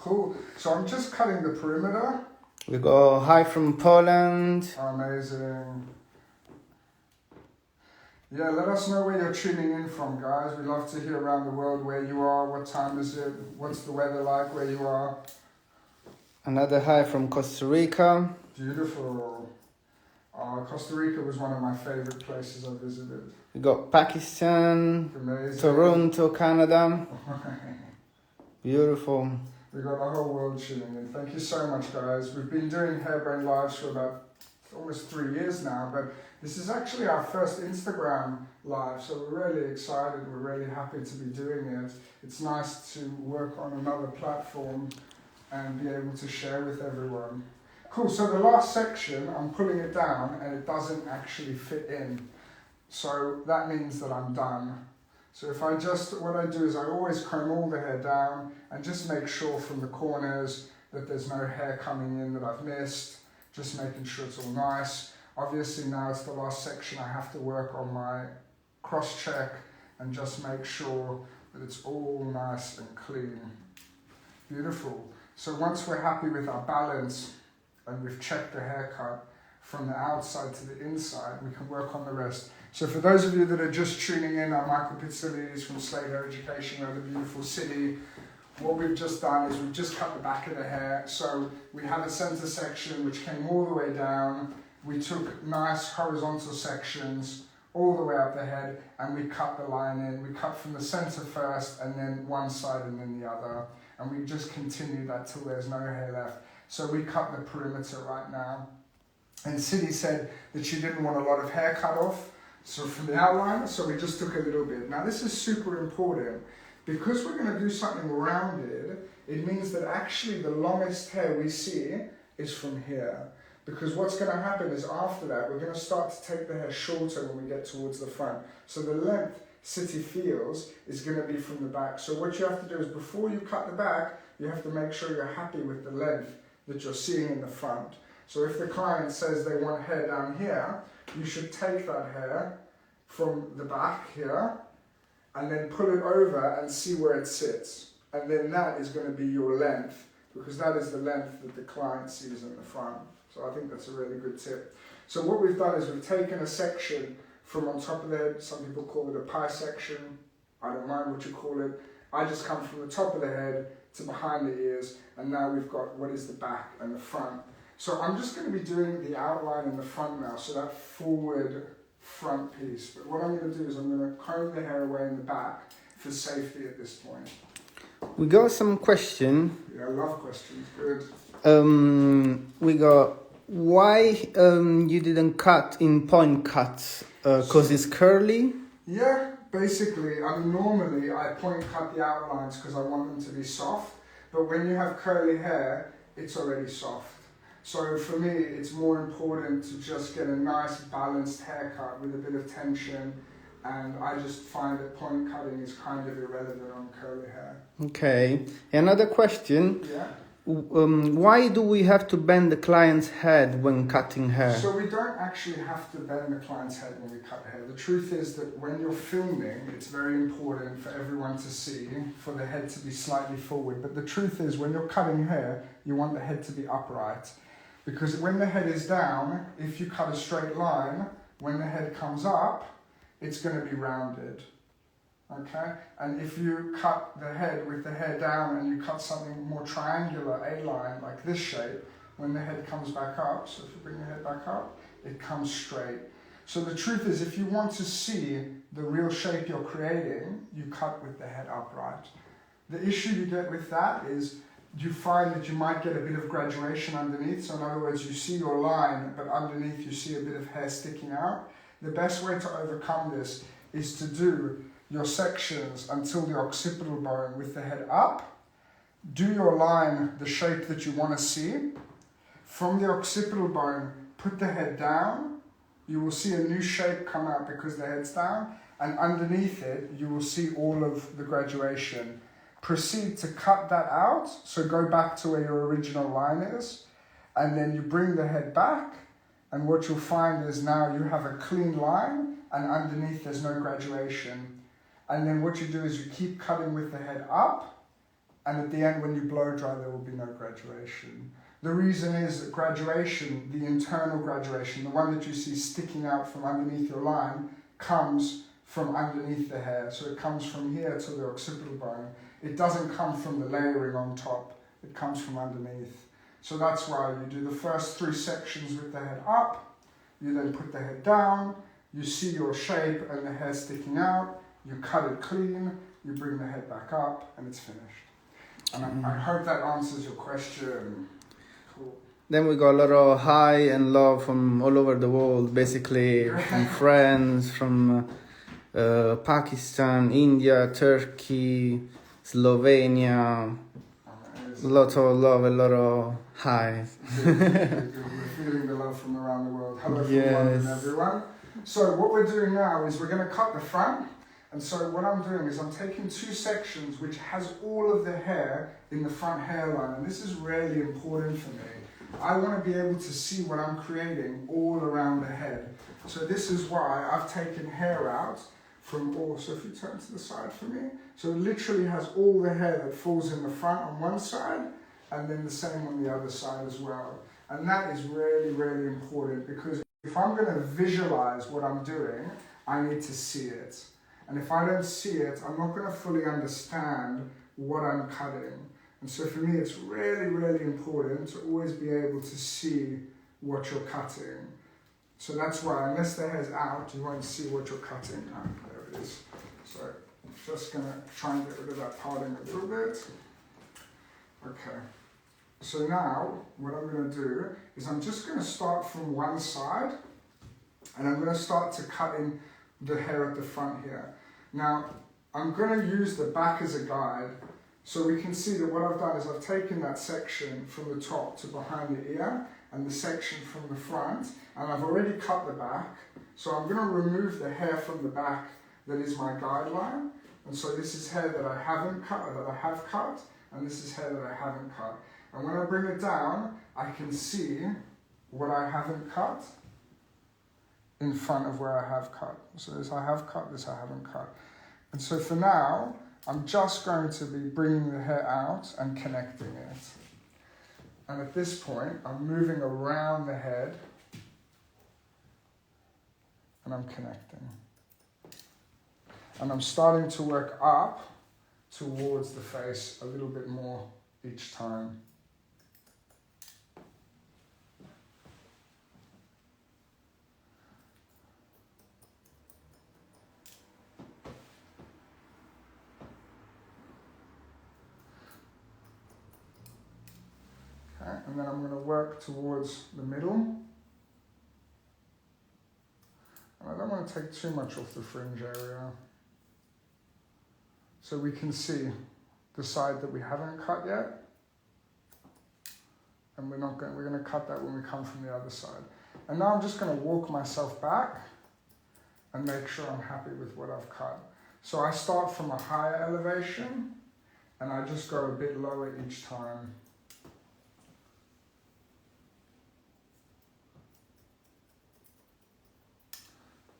Cool. So I'm just cutting the perimeter. We go hi from Poland. Amazing. Yeah, let us know where you're tuning in from, guys. We love to hear around the world where you are, what time is it, what's the weather like where you are. Another hi from Costa Rica. Beautiful. Costa Rica was one of my favorite places I visited. We got Pakistan, Amazing. Toronto, Canada. Beautiful. We got the whole world tuning in. Thank you so much, guys. We've been doing Hairbrain Lives for about almost 3 years now, but this is actually our first Instagram live, so we're really excited. We're really happy to be doing it. It's nice to work on another platform and be able to share with everyone. Cool, so the last section, I'm pulling it down and it doesn't actually fit in. So that means that I'm done. So if I what I do is I always comb all the hair down and just make sure from the corners that there's no hair coming in that I've missed, just making sure it's all nice. Obviously now it's the last section, I have to work on my cross check and just make sure that it's all nice and clean. Beautiful. So once we're happy with our balance and we've checked the haircut from the outside to the inside, we can work on the rest. So for those of you that are just tuning in, I'm Michael Pizzolides from Slade Hair Education. We're in a beautiful city. What we've just done is we've just cut the back of the hair. So we had a center section which came all the way down. We took nice horizontal sections all the way up the head and we cut the line in. We cut from the center first and then one side and then the other. And we just continue that till there's no hair left. So we cut the perimeter right now. And Cindy said that she didn't want a lot of hair cut off, so from the outline, so we just took a little bit. Now this is super important. Because we're going to do something rounded, it means that actually the longest hair we see is from here. Because what's going to happen is after that, we're going to start to take the hair shorter when we get towards the front. So the length City feels is going to be from the back. So what you have to do is before you cut the back, you have to make sure you're happy with the length that you're seeing in the front. So if the client says they want hair down here, you should take that hair from the back here and then pull it over and see where it sits. And then that is going to be your length, because that is the length that the client sees in the front. So I think that's a really good tip. So what we've done is we've taken a section from on top of the head. Some people call it a pie section. I don't mind what you call it. I just come from the top of the head to behind the ears, and now we've got what is the back and the front. So I'm just going to be doing the outline in the front now, so that forward front piece. But what I'm going to do is I'm going to comb the hair away in the back for safety at this point. We got some question. Yeah, I love questions. Good. We got why you didn't cut in point cuts? Because it's curly? Yeah, basically, I mean, normally I point cut the outlines because I want them to be soft, but when you have curly hair, it's already soft. So for me, it's more important to just get a nice balanced haircut with a bit of tension, and I just find that point cutting is kind of irrelevant on curly hair. Okay. Another question. Yeah. Why do we have to bend the client's head when cutting hair? So we don't actually have to bend the client's head when we cut hair. The truth is that when you're filming, it's very important for everyone to see, for the head to be slightly forward. But the truth is, when you're cutting hair, you want the head to be upright. Because when the head is down, if you cut a straight line, when the head comes up, it's going to be rounded. Okay? And if you cut the head with the hair down and you cut something more triangular, A-line, like this shape, when the head comes back up, so if you bring the head back up, it comes straight. So the truth is, if you want to see the real shape you're creating, you cut with the head upright. The issue you get with that is you find that you might get a bit of graduation underneath. So in other words, you see your line, but underneath you see a bit of hair sticking out. The best way to overcome this is to do your sections until the occipital bone with the head up. Do your line the shape that you want to see. From the occipital bone, put the head down. You will see a new shape come out because the head's down. And underneath it, you will see all of the graduation. Proceed to cut that out. So go back to where your original line is. And then you bring the head back. And what you'll find is now you have a clean line. And underneath there's no graduation. And then what you do is you keep cutting with the head up and at the end when you blow dry there will be no graduation. The reason is that graduation, the internal graduation, the one that you see sticking out from underneath your line, comes from underneath the hair. So it comes from here to the occipital bone. It doesn't come from the layering on top. It comes from underneath. So that's why you do the first 3 sections with the head up. You then put the head down. You see your shape and the hair sticking out. You cut it clean. You bring the head back up and it's finished. And I hope that answers your question. Cool. Then we got a lot of hi and love from all over the world, basically from France, from Pakistan, India, Turkey, Slovenia. A lot of love, a lot of hi. We're feeling the love from around the world. Hello from London, everyone. So what we're doing now is we're going to cut the front. And so what I'm doing is I'm taking 2 sections which has all of the hair in the front hairline. And this is really important for me. I want to be able to see what I'm creating all around the head. So this is why I've taken hair out from all. So if you turn to the side for me. So it literally has all the hair that falls in the front on one side and then the same on the other side as well. And that is really, really important because if I'm going to visualize what I'm doing, I need to see it. And if I don't see it, I'm not going to fully understand what I'm cutting. And so for me, it's really, really important to always be able to see what you're cutting. So that's why, unless the hair's out, you won't see what you're cutting. Oh, there it is. So I'm just going to try and get rid of that parting a little bit. Okay. So now, what I'm going to do is I'm just going to start from one side, and I'm going to start to cut in the hair at the front here. Now, I'm going to use the back as a guide, so we can see that what I've done is I've taken that section from the top to behind the ear, and the section from the front, and I've already cut the back. So I'm going to remove the hair from the back that is my guideline. And so this is hair that I haven't cut, or that I have cut, and this is hair that I haven't cut. And when I bring it down, I can see what I haven't cut in front of where I have cut. So this I have cut, this I haven't cut. And so for now, I'm just going to be bringing the hair out and connecting it. And at this point, I'm moving around the head and I'm connecting. And I'm starting to work up towards the face a little bit more each time. Okay, and then I'm going to work towards the middle. And I don't want to take too much off the fringe area. So we can see the side that we haven't cut yet. And we're going to cut that when we come from the other side. And now I'm just going to walk myself back and make sure I'm happy with what I've cut. So I start from a higher elevation and I just go a bit lower each time.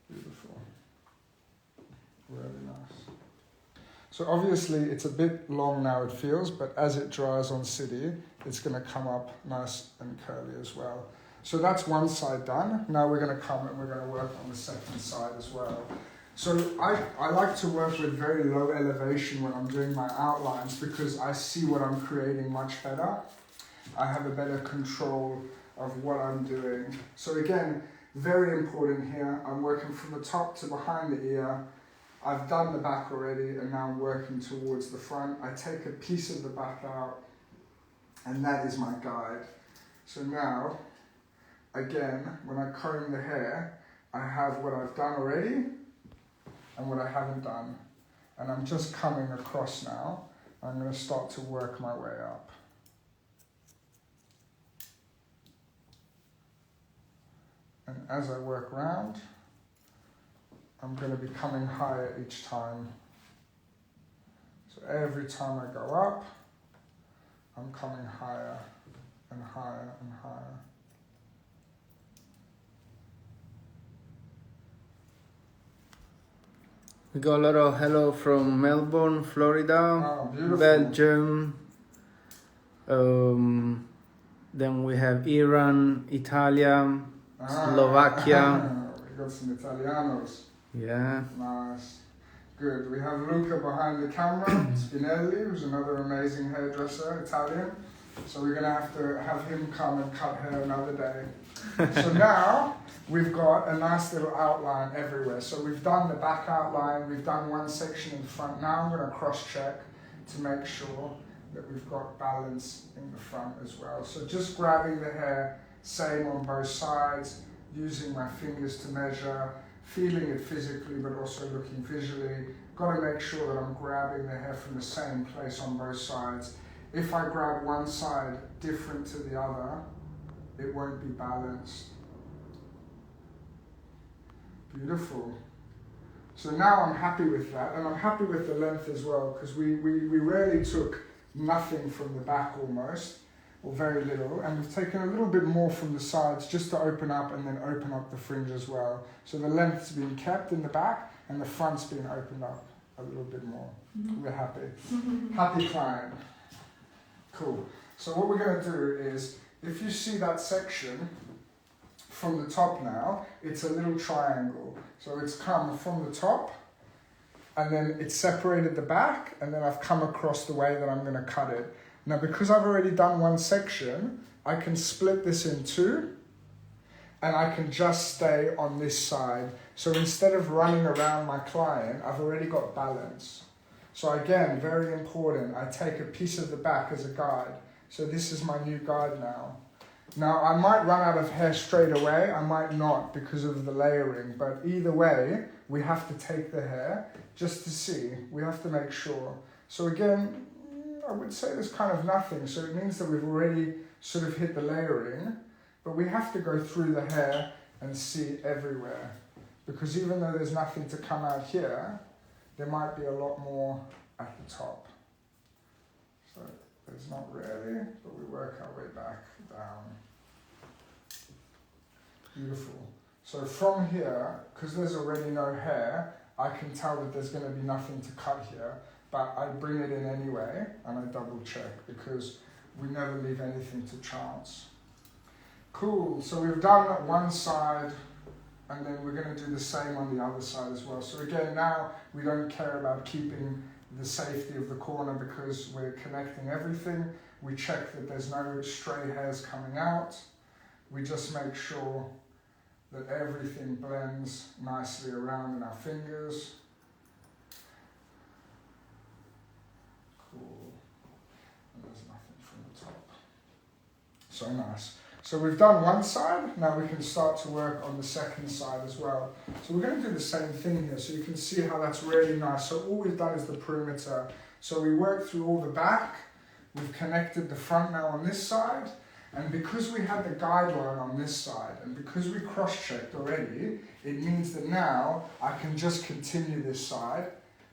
Beautiful. Really nice. So obviously it's a bit long now, it feels, but as it dries on city, it's going to come up nice and curly as well. So that's one side done. Now we're going to come and we're going to work on the second side as well. So I like to work with very low elevation when I'm doing my outlines because I see what I'm creating much better. I have a better control of what I'm doing. So again, very important here, I'm working from the top to behind the ear. I've done the back already and now I'm working towards the front. I take a piece of the back out and that is my guide. So now, again, when I comb the hair, I have what I've done already and what I haven't done. And I'm just coming across now. I'm going to start to work my way up. And as I work round, I'm going to be coming higher each time. So every time I go up, I'm coming higher and higher and higher. We got a lot of hello from Melbourne, Florida, Oh, beautiful. Belgium. Then we have Iran, Italia, Slovakia. We got some Italianos. Yeah. Nice. Good. We have Luca behind the camera, Spinelli, who's another amazing hairdresser, Italian. So we're going to have him come and cut hair another day. So now we've got a nice little outline everywhere. So we've done the back outline, we've done one section in the front. Now I'm going to cross-check to make sure that we've got balance in the front as well. So just grabbing the hair, same on both sides, using my fingers to measure, feeling it physically but also looking visually. Got to make sure that I'm grabbing the hair from the same place on both sides. If I grab one side different to the other, it won't be balanced. Beautiful. So now I'm happy with that, and I'm happy with the length as well, because we rarely took nothing from the back almost, or very little, and we've taken a little bit more from the sides just to open up and then open up the fringe as well. So the length's been kept in the back and the front's been opened up a little bit more. We're happy. Happy client. Cool. So what we're going to do is, if you see that section from the top now, it's a little triangle. So it's come from the top, and then it's separated the back, and then I've come across the way that I'm going to cut it. Now, because I've already done one section, I can split this in two, and I can just stay on this side. So instead of running around my client, I've already got balance. So again, very important, I take a piece of the back as a guide. So this is my new guide now. Now, I might run out of hair straight away, I might not because of the layering, but either way, we have to take the hair just to see. We have to make sure. So again, I would say there's kind of nothing. So it means that we've already sort of hit the layering, but we have to go through the hair and see everywhere. Because even though there's nothing to come out here, there might be a lot more at the top. So there's not really, but we work our way back down. Beautiful. So from here, because there's already no hair, I can tell that there's going to be nothing to cut here, but I bring it in anyway and I double check because we never leave anything to chance. Cool, so we've done one side and then we're going to do the same on the other side as well. So again, now we don't care about keeping the safety of the corner because we're connecting everything. We check that there's no stray hairs coming out. We just make sure that everything blends nicely around in our fingers. Cool. And there's nothing from the top. So nice. So we've done one side, now we can start to work on the second side as well. So we're going to do the same thing here, so you can see how that's really nice. So all we've done is the perimeter. So we worked through all the back, we've connected the front now on this side, and because we had the guideline on this side, and because we cross-checked already, it means that now I can just continue this side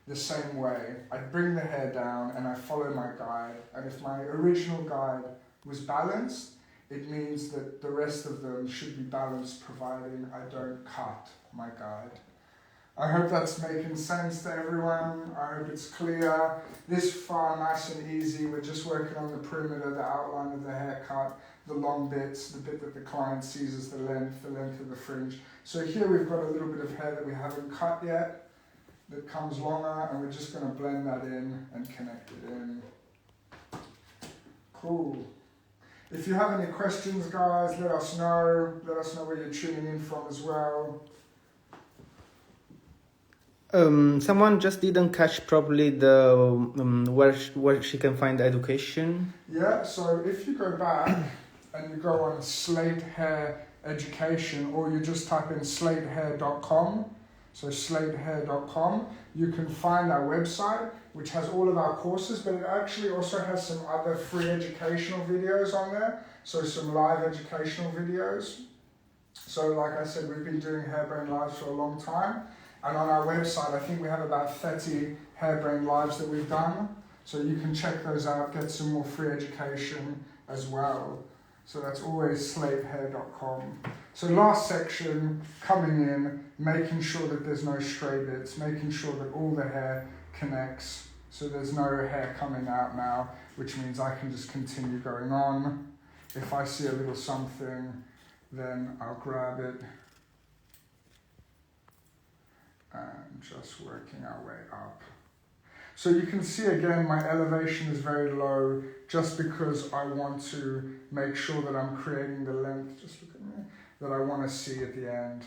the same way. I bring the hair down and I follow my guide, and if my original guide was balanced, it means that the rest of them should be balanced providing I don't cut my guide. I hope that's making sense to everyone. I hope it's clear. This far, nice and easy. We're just working on the perimeter, the outline of the haircut, the long bits, the bit that the client sees as the length of the fringe. So here we've got a little bit of hair that we haven't cut yet that comes longer, and we're just going to blend that in and connect it in. Cool. If you have any questions, guys, let us know. Let us know where you're tuning in from as well. Someone just didn't catch properly the where she can find education. Yeah, so if you go back and you go on Slate Hair Education, or you just type in slatehair.com, so slatehair.com, you can find our website, which has all of our courses, but it actually also has some other free educational videos on there, so some live educational videos. So like I said, we've been doing Hairbrain Lives for a long time, and on our website, I think we have about 30 Hairbrain Lives that we've done, so you can check those out, get some more free education as well. So that's always slatehair.com. So last section, coming in, making sure that there's no stray bits, making sure that all the hair connects. So there's no hair coming out now, which means I can just continue going on. If I see a little something, then I'll grab it and just working our way up. So you can see again, my elevation is very low just because I want to make sure that I'm creating the length, just look at me, that I want to see at the end.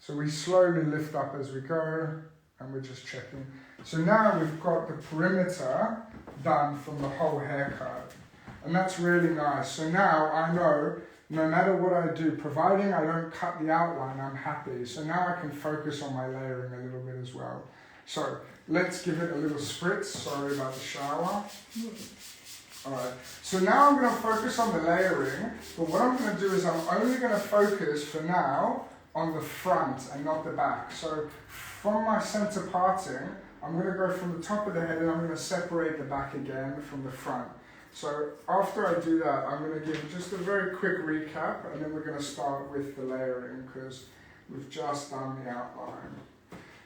So we slowly lift up as we go, and we're just checking. So now we've got the perimeter done from the whole haircut. And that's really nice. So now I know no matter what I do, providing I don't cut the outline, I'm happy. So now I can focus on my layering a little bit as well. So let's give it a little spritz. Sorry about the shower. Alright, so now I'm going to focus on the layering, but what I'm going to do is I'm only going to focus for now on the front and not the back. So from my center parting, I'm going to go from the top of the head and I'm going to separate the back again from the front. So after I do that, I'm going to give just a very quick recap, and then we're going to start with the layering because we've just done the outline.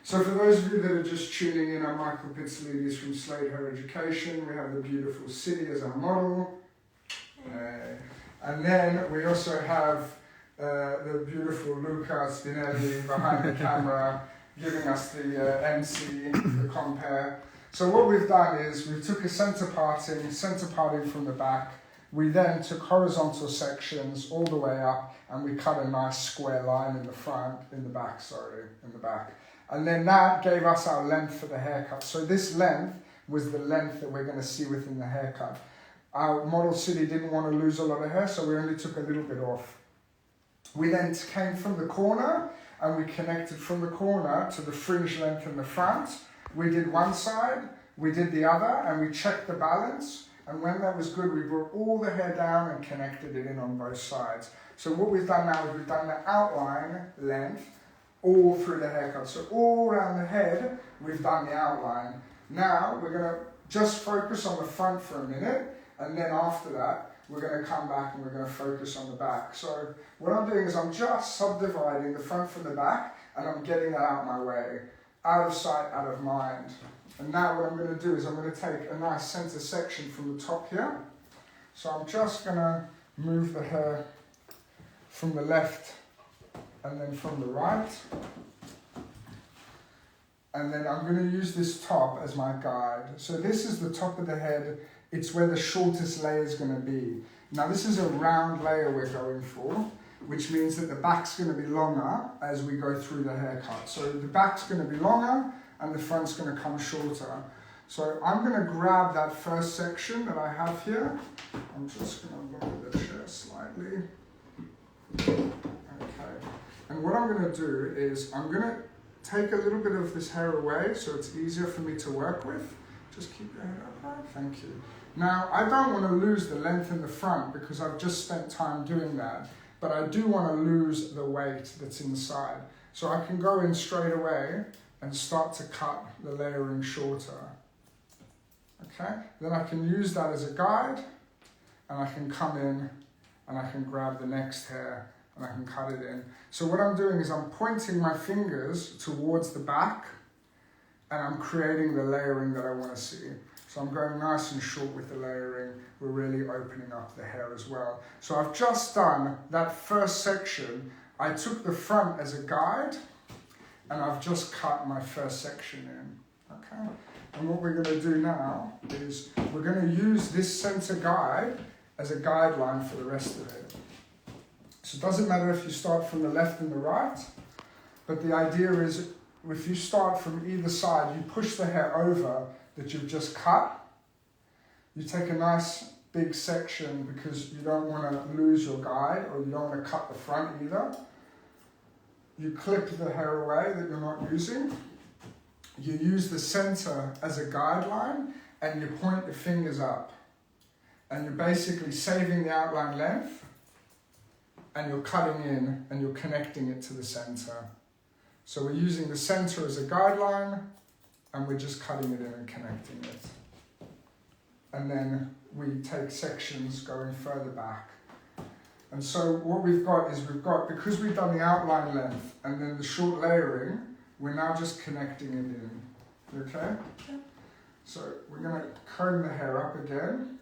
So for those of you that are just tuning in, I'm Michael Pizzolidis from Slate Hair Education. We have the beautiful city as our model. And then we also have the beautiful Luca Spinelli behind the camera giving us the MC, the compare. So what we've done is we took a center parting from the back. We then took horizontal sections all the way up and we cut a nice square line in the back. And then that gave us our length for the haircut. So this length was the length that we're going to see within the haircut. Our model city didn't want to lose a lot of hair, so we only took a little bit off. We then came from the corner and we connected from the corner to the fringe length in the front. We did one side, we did the other, and we checked the balance. And when that was good, we brought all the hair down and connected it in on both sides. So what we've done now is we've done the outline length all through the haircut. So all around the head, we've done the outline. Now we're going to just focus on the front for a minute, and then after that, we're going to come back and we're going to focus on the back. So what I'm doing is I'm just subdividing the front from the back, and I'm getting that out of my way. Out of sight, out of mind. And now what I'm going to do is I'm going to take a nice center section from the top here. So I'm just going to move the hair from the left and then from the right. And then I'm going to use this top as my guide. So this is the top of the head. It's where the shortest layer is going to be. Now this is a round layer we're going for, which means that the back's going to be longer as we go through the haircut. So the back's going to be longer and the front's going to come shorter. So I'm going to grab that first section that I have here. I'm just going to lower the chair slightly. Okay. And what I'm going to do is I'm going to take a little bit of this hair away so it's easier for me to work with. Just keep your head upright. Thank you. Now, I don't want to lose the length in the front because I've just spent time doing that. But I do want to lose the weight that's inside. So I can go in straight away and start to cut the layering shorter. Okay? Then I can use that as a guide, and I can come in and I can grab the next hair and I can cut it in. So what I'm doing is I'm pointing my fingers towards the back and I'm creating the layering that I want to see. So I'm going nice and short with the layering. We're really opening up the hair as well. So I've just done that first section. I took the front as a guide and I've just cut my first section in. Okay? And what we're going to do now is we're going to use this center guide as a guideline for the rest of it. So it doesn't matter if you start from the left and the right, but the idea is if you start from either side, you push the hair over that you've just cut. You take a nice big section because you don't want to lose your guide or you don't want to cut the front either. You clip the hair away that you're not using. You use the center as a guideline and you point your fingers up. And you're basically saving the outline length and you're cutting in and you're connecting it to the center. So we're using the center as a guideline and we're just cutting it in and connecting it. And then we take sections going further back. And so what we've got is because we've done the outline length and then the short layering, we're now just connecting it in, okay? Yep. So we're going to comb the hair up again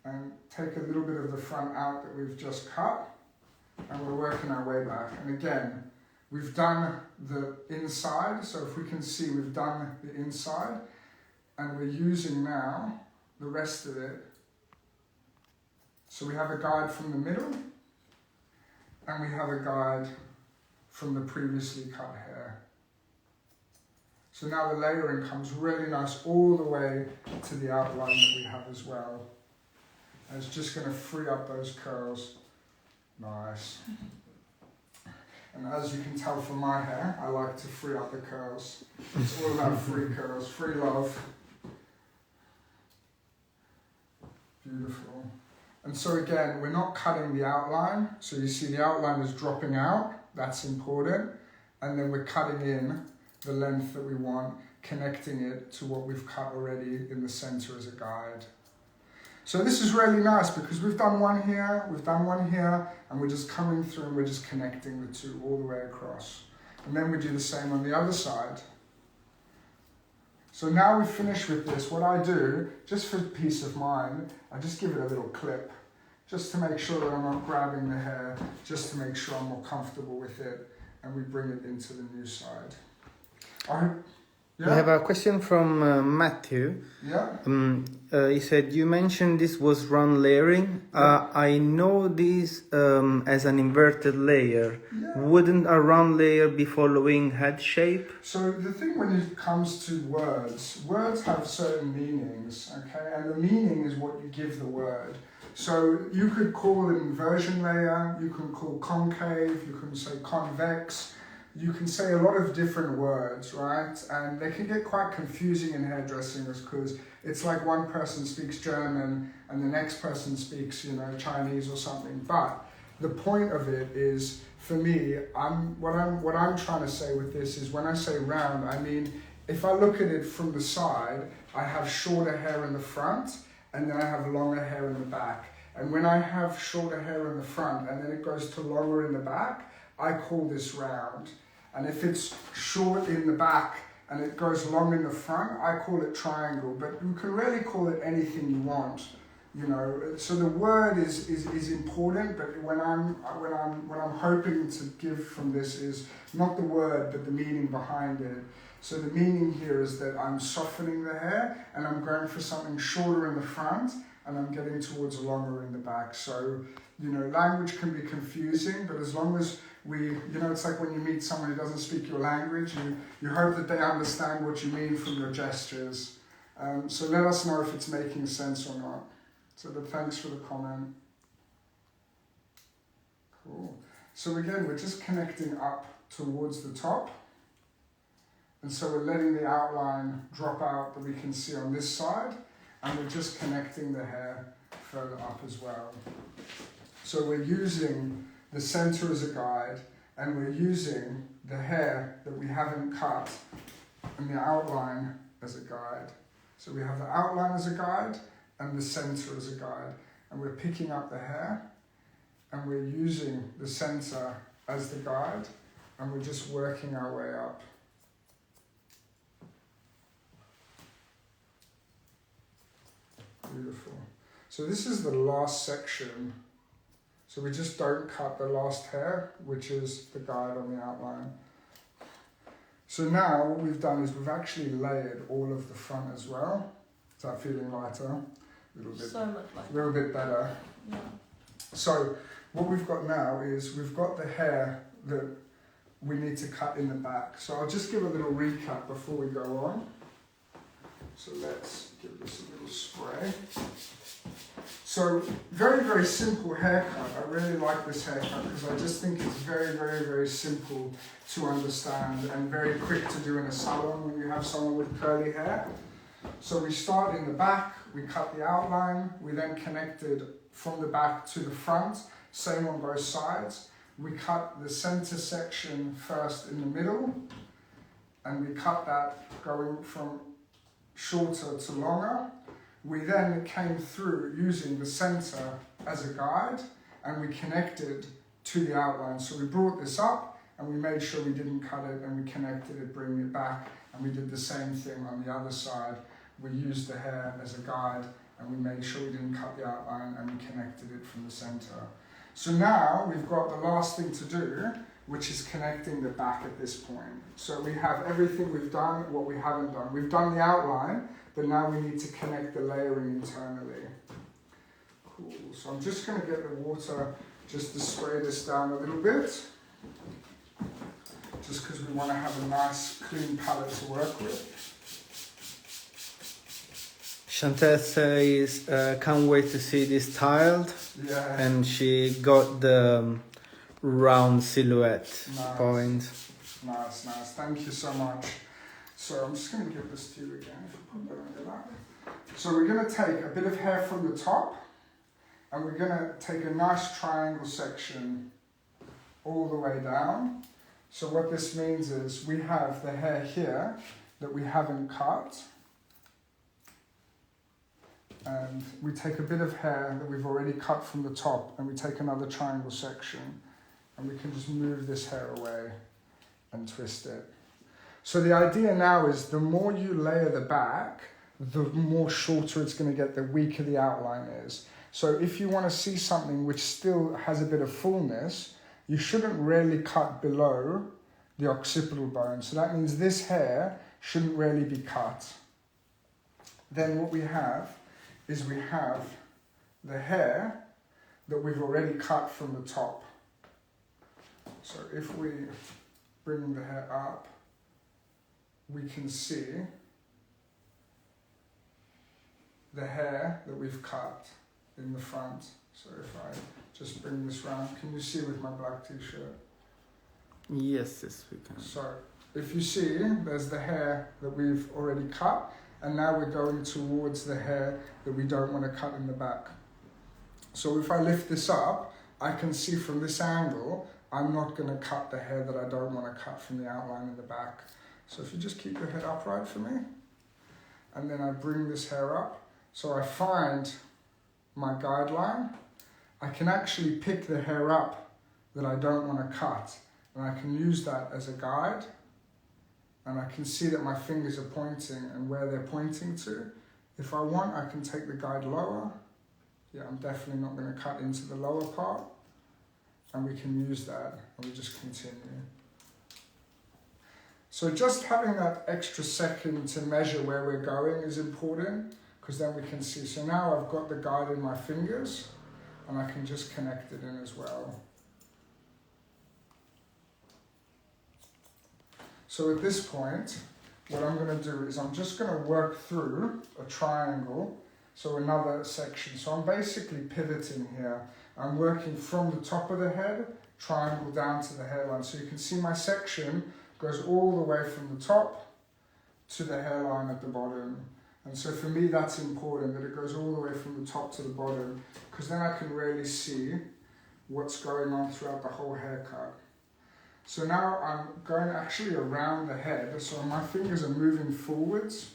and take a little bit of the front out that we've just cut, and we're working our way back. And again, we've done the inside, so if we can see, we've done the inside, and we're using now the rest of it. So we have a guide from the middle, and we have a guide from the previously cut hair. So now the layering comes really nice all the way to the outline that we have as well. And it's just going to free up those curls. Nice. And as you can tell from my hair, I like to free up the curls. It's all about free curls, free love. Beautiful. And so again, we're not cutting the outline. So you see the outline is dropping out. That's important. And then we're cutting in the length that we want, connecting it to what we've cut already in the center as a guide. So this is really nice because we've done one here, and we're just coming through and we're just connecting the two all the way across. And then we do the same on the other side. So now we've finished with this, what I do, just for peace of mind, I just give it a little clip, just to make sure that I'm not grabbing the hair, just to make sure I'm more comfortable with it, and we bring it into the new side. We have a question from Matthew. Yeah. He said, you mentioned this was round layering. Yeah. I know this as an inverted layer. Yeah. Wouldn't a round layer be following head shape? So the thing when it comes to words have certain meanings, okay? And the meaning is what you give the word. So you could call it inversion layer, you can call concave, you can say convex, you can say a lot of different words, right? And they can get quite confusing in hairdressing because it's like one person speaks German and the next person speaks, Chinese or something. But the point of it is, for me, what I'm trying to say with this is when I say round, I mean, if I look at it from the side, I have shorter hair in the front and then I have longer hair in the back. And when I have shorter hair in the front and then it goes to longer in the back, I call this round. And if it's short in the back and it goes long in the front, I call it triangle. But you can really call it anything you want, So the word is important, but what I'm hoping to give from this is not the word, but the meaning behind it. So the meaning here is that I'm softening the hair and I'm going for something shorter in the front and I'm getting towards longer in the back. So, language can be confusing, but as long as it's like when you meet someone who doesn't speak your language, you hope that they understand what you mean from your gestures. So let us know if it's making sense or not. But thanks for the comment. Cool. So again, we're just connecting up towards the top. And so we're letting the outline drop out that we can see on this side, and we're just connecting the hair further up as well. So we're using the center as a guide, and we're using the hair that we haven't cut and the outline as a guide. So we have the outline as a guide and the center as a guide, and we're picking up the hair and we're using the center as the guide, and we're just working our way up. Beautiful. So this is the last section. So we just don't cut the last hair, which is the guide on the outline. So now what we've done is we've actually layered all of the front as well. Is that feeling lighter? A little bit, so much lighter. A little bit better. Yeah. So what we've got now is we've got the hair that we need to cut in the back. So I'll just give a little recap before we go on. So let's give this a little spray. So very, very simple haircut. I really like this haircut because I just think it's very, very, very simple to understand and very quick to do in a salon when you have someone with curly hair. So we start in the back, we cut the outline, we then connected from the back to the front, same on both sides. We cut the center section first in the middle, and we cut that going from shorter to longer. We then came through using the center as a guide, and we connected to the outline. So we brought this up and we made sure we didn't cut it, and we connected it, bringing it back, and we did the same thing on the other side. We used the hair as a guide, and we made sure we didn't cut the outline, and we connected it from the center. So now we've got the last thing to do, which is connecting the back at this point. So we have everything we've done, what we haven't done. We've done the outline, but now we need to connect the layering internally. Cool, so I'm just gonna get the water just to spray this down a little bit, just because we wanna have a nice clean palette to work with. Chantel says, can't wait to see this tiled. Yeah. And she got the round silhouette Nice. point. Nice, nice. Thank you so much. So I'm just going to give this to you again. If you put that on your lap. So we're going to take a bit of hair from the top, and we're going to take a nice triangle section all the way down. So what this means is we have the hair here that we haven't cut, and we take a bit of hair that we've already cut from the top, and we take another triangle section, and we can just move this hair away and twist it. So the idea now is the more you layer the back, the more shorter it's going to get, the weaker the outline is. So if you want to see something which still has a bit of fullness, you shouldn't really cut below the occipital bone. So that means this hair shouldn't really be cut. Then what we have is we have the hair that we've already cut from the top. So if we bring the hair up, we can see the hair that we've cut in the front. So if I just bring this round, can you see with my black t-shirt? Yes, we can. So if you see, there's the hair that we've already cut, and now we're going towards the hair that we don't want to cut in the back. So if I lift this up, I can see from this angle, I'm not going to cut the hair that I don't want to cut from the outline in the back. So if you just keep your head upright for me, and then I bring this hair up, so I find my guideline, I can actually pick the hair up that I don't want to cut, and I can use that as a guide, and I can see that my fingers are pointing and where they're pointing to. If I want, I can take the guide lower. Yeah, I'm definitely not going to cut into the lower part, and we can use that, and we just continue. So just having that extra second to measure where we're going is important, because then we can see. So now I've got the guide in my fingers, and I can just connect it in as well. So at this point, what I'm going to do is I'm just going to work through a triangle, so another section. So I'm basically pivoting here. I'm working from the top of the head, triangle down to the hairline. So you can see my section goes all the way from the top to the hairline at the bottom. And so for me, that's important, that it goes all the way from the top to the bottom, because then I can really see what's going on throughout the whole haircut. So now I'm going actually around the head, so my fingers are moving forwards,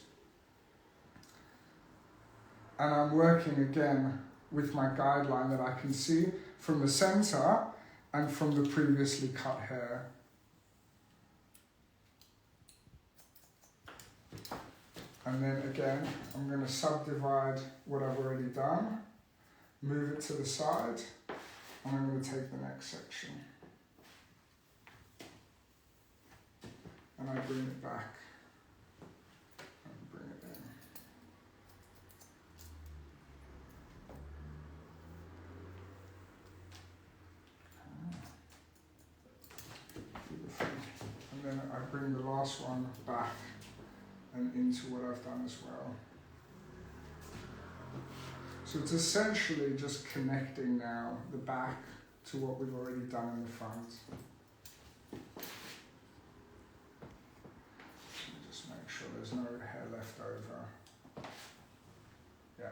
and I'm working again with my guideline that I can see from the center and from the previously cut hair. And then again, I'm going to subdivide what I've already done, move it to the side, and I'm going to take the next section. And I bring it back and bring it in. Beautiful. And then I bring the last one back and into what I've done as well. So it's essentially just connecting now the back to what we've already done in the front. Just make sure there's no hair left over. Yeah,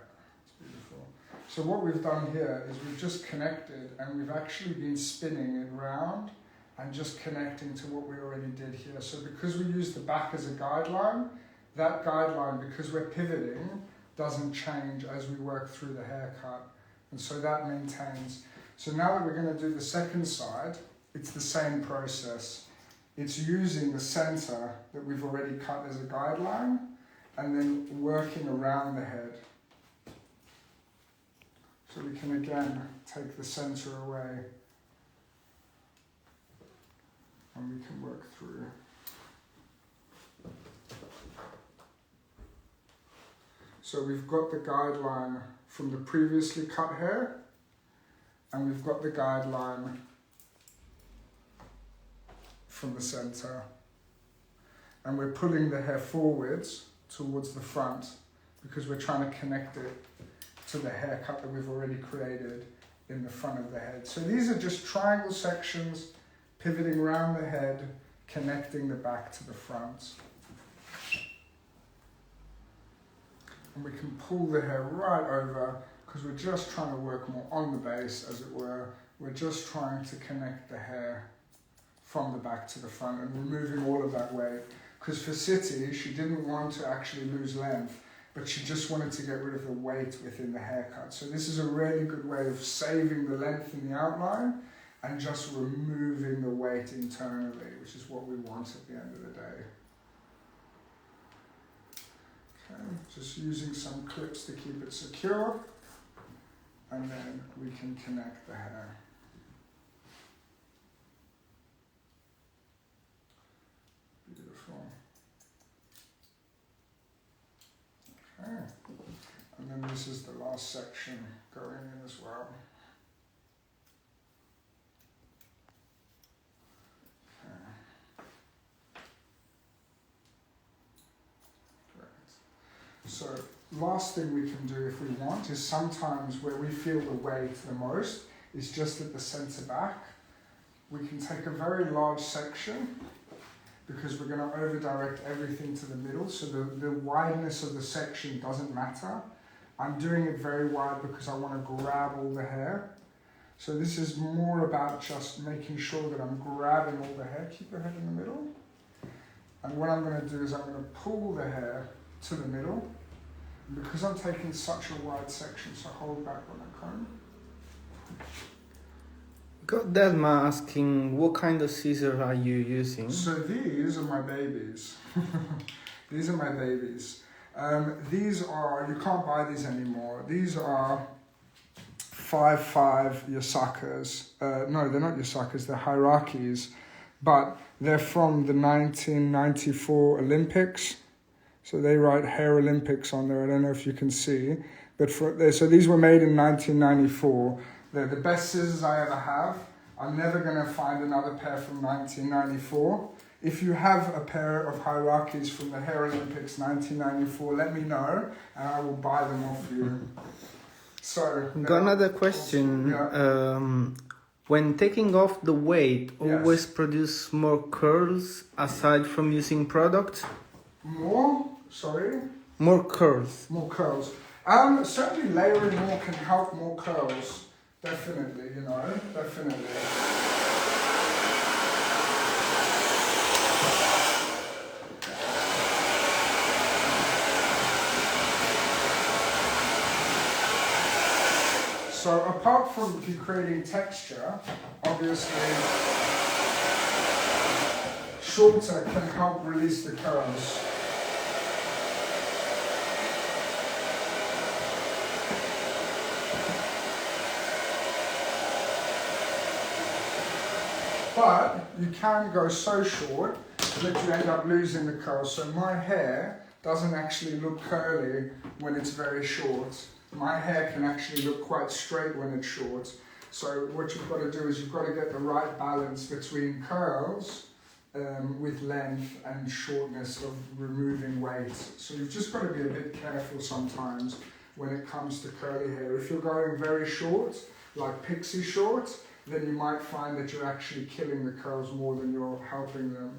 it's beautiful. So what we've done here is we've just connected, and we've actually been spinning it round and just connecting to what we already did here. So because we use the back as a guideline, that guideline, because we're pivoting, doesn't change as we work through the haircut. And so that maintains. So now that we're going to do the second side, it's the same process. It's using the center that we've already cut as a guideline and then working around the head. So we can again take the center away and we can work through. So we've got the guideline from the previously cut hair, and we've got the guideline from the center. And we're pulling the hair forwards towards the front because we're trying to connect it to the haircut that we've already created in the front of the head. So these are just triangle sections, pivoting around the head, connecting the back to the front. And we can pull the hair right over because we're just trying to work more on the base, as it were. We're just trying to connect the hair from the back to the front and removing all of that weight. Because for City, she didn't want to actually lose length, but she just wanted to get rid of the weight within the haircut. So this is a really good way of saving the length in the outline and just removing the weight internally, which is what we want at the end of the day. Okay, just using some clips to keep it secure, and then we can connect the hair. Beautiful. Okay, and then this is the last section going in as well. So last thing we can do if we want is sometimes where we feel the weight the most is just at the center back. We can take a very large section because we're going to over direct everything to the middle, so the wideness of the section doesn't matter. I'm doing it very wide because I want to grab all the hair. So this is more about just making sure that I'm grabbing all the hair. Keep your head in the middle. And what I'm going to do is I'm going to pull the hair to the middle. And because I'm taking such a wide section, so hold back on the comb. Got Delma asking, what kind of scissors are you using? So these are my babies. These are my babies. These are, you can't buy these anymore. These are 5.5 Yasakas. No, they're not Yasakas, they're hierarchies. But they're from the 1994 Olympics. So they write Hair Olympics on there. I don't know if you can see. But so these were made in 1994. They're the best scissors I ever have. I'm never going to find another pair from 1994. If you have a pair of hierarchies from the Hair Olympics 1994, let me know and I will buy them off you. So, got another question. Yeah. When taking off the weight, Yes. always produce more curls aside from using product? More? Sorry? More curls. More curls. Certainly layering more can help more curls. Definitely, you know, definitely. So apart from creating texture, obviously shorter can help release the curls. But you can go so short that you end up losing the curls. So my hair doesn't actually look curly when it's very short. My hair can actually look quite straight when it's short. So what you've got to do is you've got to get the right balance between curls with length and shortness of removing weight. So you've just got to be a bit careful sometimes when it comes to curly hair. If you're going very short, like pixie short, then you might find that you're actually killing the curls more than you're helping them.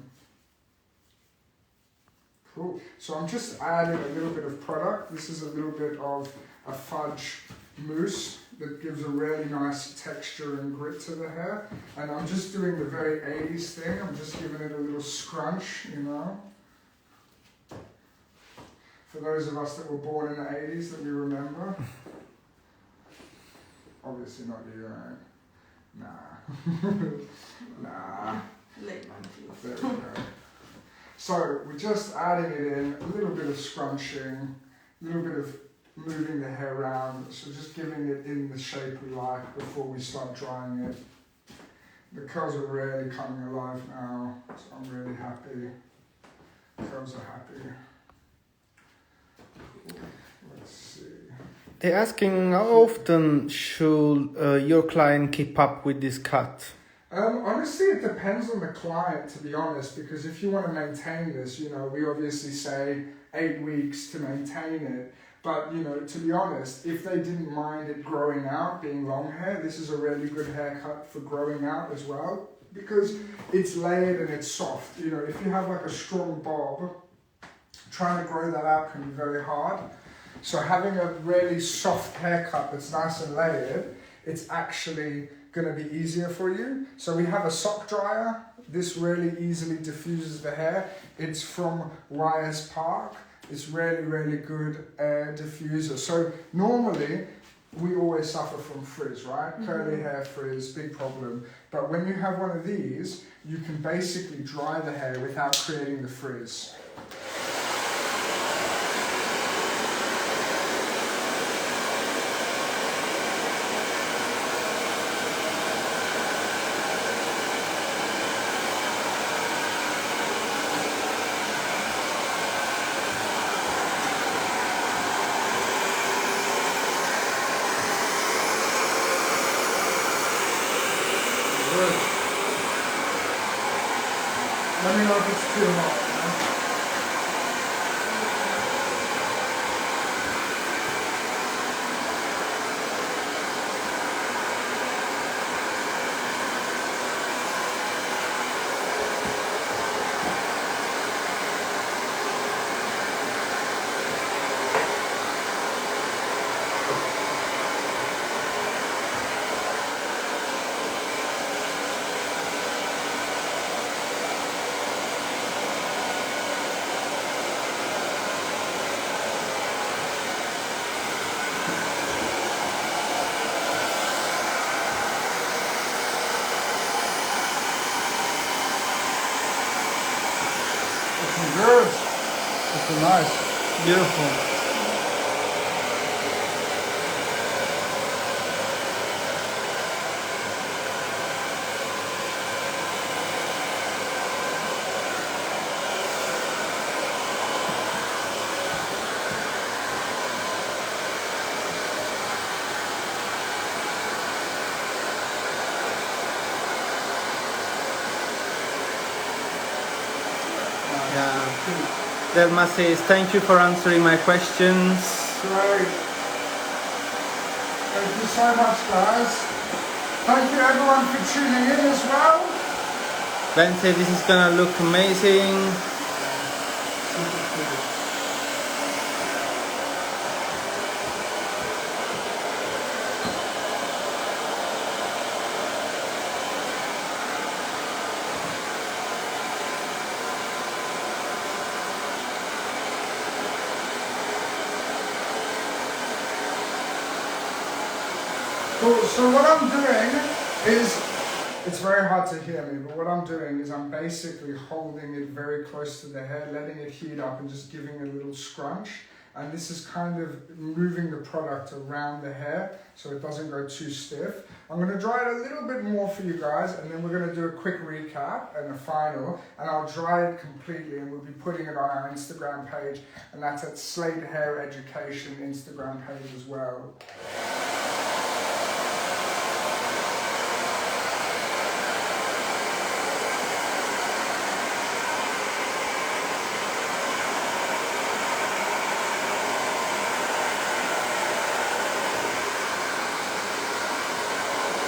Cool. So I'm just adding a little bit of product. This is a little bit of a fudge mousse that gives a really nice texture and grit to the hair. And I'm just doing the very 80s thing. I'm just giving it a little scrunch, you know. For those of us that were born in the 80s that we remember. Obviously not you, right? Nah. Nah. Late man There we go. So we're just adding it in, a little bit of scrunching, a little bit of moving the hair around, so just giving it in the shape we like before we start drying it. The curls are really coming alive now, so I'm really happy. Curls are happy. Cool. Let's see. They're asking how often should your client keep up with this cut? Honestly, it depends on the client, to be honest, because if you want to maintain this, you know, we obviously say 8 weeks to maintain it. But, you know, to be honest, if they didn't mind it growing out, being long hair, this is a really good haircut for growing out as well, because it's layered and it's soft. You know, if you have like a strong bob, trying to grow that out can be very hard. So having a really soft haircut that's nice and layered, it's actually going to be easier for you. So we have a sock dryer. This really easily diffuses the hair. It's from Wyeth Park. It's really, really good air diffuser. So normally, we always suffer from frizz, right? Mm-hmm. Curly hair frizz, big problem. But when you have one of these, you can basically dry the hair without creating the frizz. Let me know if it's too hot. Good. It's nice. Beautiful. Delma says, thank you for answering my questions. Great. Thank you so much, guys. Thank you everyone for tuning in as well. Ben said this is gonna look amazing. Cool. So what I'm doing is, it's very hard to hear me, but what I'm doing is I'm basically holding it very close to the hair, letting it heat up and just giving it a little scrunch. And this is kind of moving the product around the hair so it doesn't go too stiff. I'm going to dry it a little bit more for you guys, and then we're going to do a quick recap and a final, and I'll dry it completely and we'll be putting it on our Instagram page, and that's at Slate Hair Education Instagram page as well.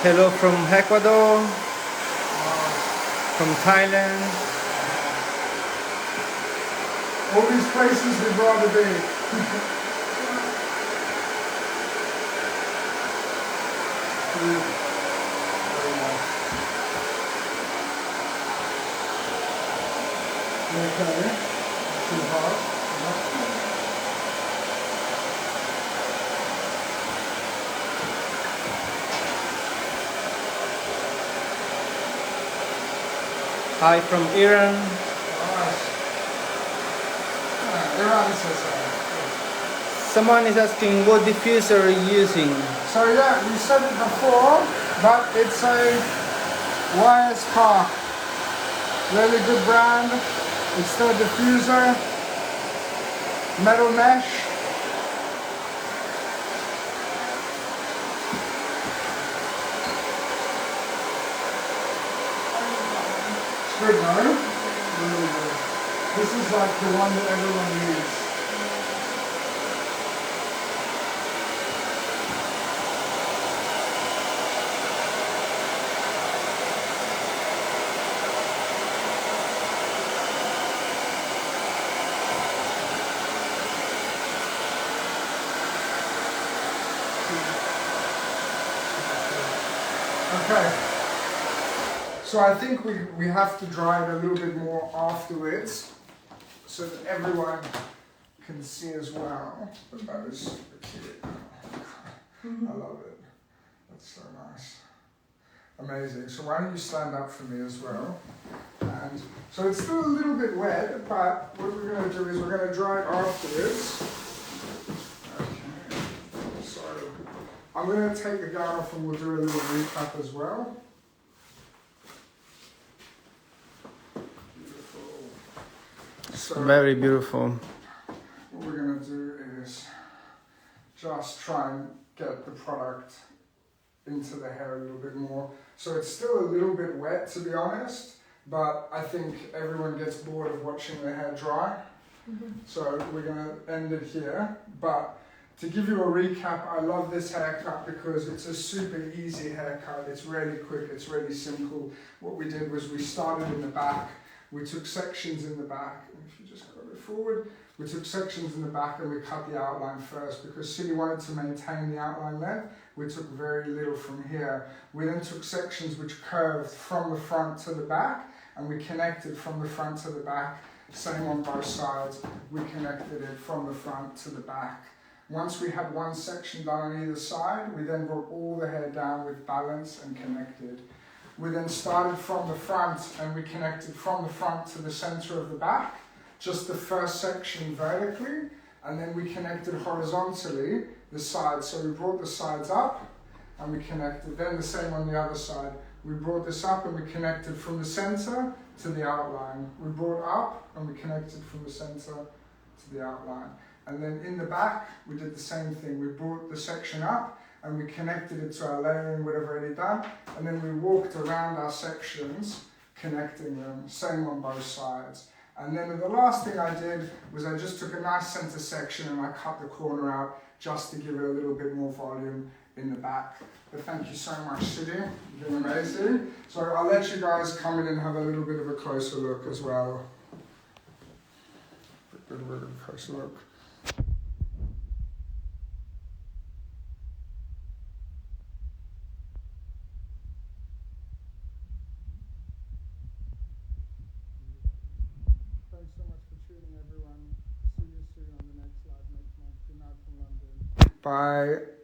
Hello from Ecuador, from Thailand. All these places we'd rather be. Okay, too hard. Hi from Iran. Nice. Iran says so. Someone is asking what diffuser are you using? So yeah, we said it before, but it's a YS Park. Really good brand. It's the diffuser, metal mesh. It's good, no? Really good. This is like the one that everyone needs. Okay, so I think we have to dry it a little bit more afterwards so that everyone can see as well. But that is super cute. I love it. That's so nice. Amazing. So why don't you stand up for me as well? And so it's still a little bit wet, but what we're going to do is we're going to dry it afterwards. So I'm going to take the gown off and we'll do a little recap as well. Beautiful. So Very beautiful. what we're going to do is just try and get the product into the hair a little bit more. So it's still a little bit wet, to be honest, but I think everyone gets bored of watching their hair dry. So we're going to end it here. But to give you a recap, I love this haircut because it's a super easy haircut. It's really quick, it's really simple. What we did was we started in the back. We took sections in the back. And if you just go a bit forward, we took sections in the back and we cut the outline first because Cindy wanted to maintain the outline length. We took very little from here. We then took sections which curved from the front to the back and we connected from the front to the back. Same on both sides. We connected it from the front to the back. Once we had one section done on either side, we then brought all the hair down with balance and connected. We then started from the front and we connected from the front to the center of the back, just the first section vertically, and then we connected horizontally the sides. So we brought the sides up and we connected. Then the same on the other side. We brought this up and we connected from the center to the outline. We brought up and we connected from the center to the outline. And then in the back, we did the same thing. We brought the section up and we connected it to our layering, whatever already done. And then we walked around our sections, connecting them, same on both sides. And then the last thing I did was I just took a nice center section and I cut the corner out just to give it a little bit more volume in the back. But thank you so much, Sidi. You've been amazing. So I'll let you guys come in and have a little bit of a closer look as well. A little bit of a closer look. Thanks so much for tuning, everyone. See you soon on the next live next month. Good night from London. Bye.